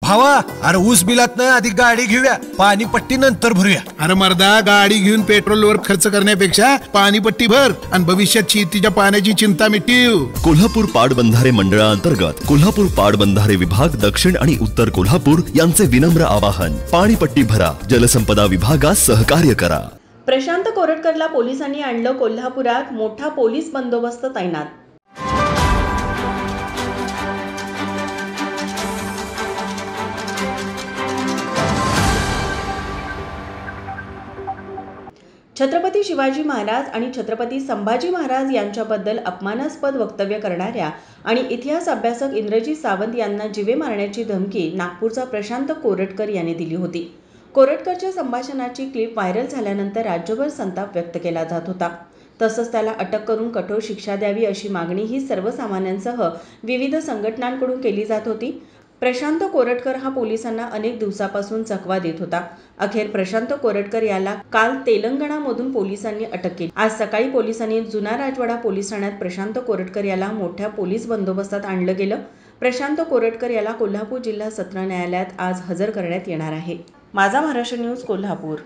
भावा, अरे ऊस बिलात ना आधी गाडी घेऊया, पाणी पट्टी नंतर भरूया. अरे मर्दा, गाडी घेऊन पेट्रोलवर खर्च करण्यापेक्षा पाणीपट्टी भर आणि भविष्यात शेतीच्या पाण्याची चिंता मिटव. कोल्हापूर पाटबंधारे मंडळांतर्गत कोल्हापूर पाटबंधारे विभाग दक्षिण आणि उत्तर कोल्हापूर यांचे विनम्र आवाहन, पाणीपट्टी भरा, जलसंपदा विभागास सहकार्य करा. प्रशांत कोरटकरला पोलिसांनी आणलं कोल्हापुरात, मोठा पोलीस बंदोबस्त तैनात. छत्रपती शिवाजी महाराज आणि छत्रपती संभाजी महाराज यांच्याबद्दल अपमानास्पद वक्तव्य करणाऱ्या आणि इतिहास अभ्यासक इंद्रजीत सावंत यांना जीवे मारण्याची धमकी नागपूरचा प्रशांत कोरटकर यांनी दिली होती. कोरटकरच्या संभाषणाची क्लिप व्हायरल झाल्यानंतर राज्यभर संताप व्यक्त केला जात होता. तसंच त्याला अटक करून कठोर शिक्षा द्यावी अशी मागणी ही सर्वसामान्यांसह विविध संघटनांकडून केली जात होती. प्रशांत कोरटकर हा पोलिसांना अनेक दिवसापासून चकवा देत होता. अखेर प्रशांत कोरटकर याला काल तेलंगणामधून पोलिसांनी अटक केली. आज सकाळी पोलिसांनी जुना राजवाडा पोलीस ठाण्यात प्रशांत कोरटकर याला मोठ्या पोलीस बंदोबस्तात आणलं गेलं. प्रशांत कोरटकर याला कोल्हापूर जिल्हा सत्र न्यायालयात आज हजर करण्यात येणार आहे. माझा महाराष्ट्र न्यूज कोल्हापूर.